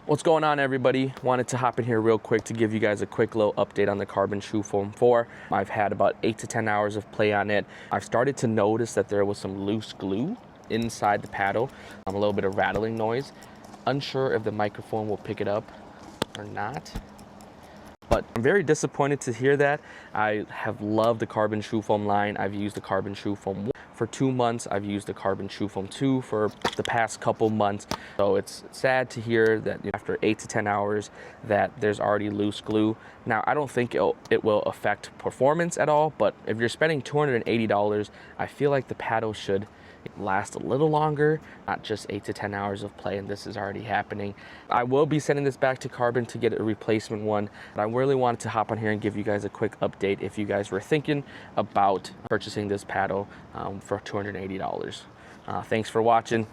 What's going on, everybody? Wanted to hop in here real quick to give you guys a quick little update on the Carbon Shoe Foam 4. I've had about 8 to 10 hours of play on it. I've started to notice that there was some loose glue inside the paddle, a little bit of rattling noise. Unsure if the microphone will pick it up or not, but I'm very disappointed to hear that. I have loved the Carbon Shoe Foam line. I've used the Carbon Shoe Foam 1 for 2 months. I've used the Carbon Shoe Foam 2 for the past couple months. So it's sad to hear that after 8 to 10 hours that there's already loose glue. Now, I don't think it will affect performance at all, but if you're spending $280, I feel like the paddle should last a little longer, not just 8 to 10 hours of play, and this is already happening. I will be sending this back to Carbon to get a replacement one, but I really wanted to hop on here and give you guys a quick update if you guys were thinking about purchasing this paddle for $280. Thanks for watching.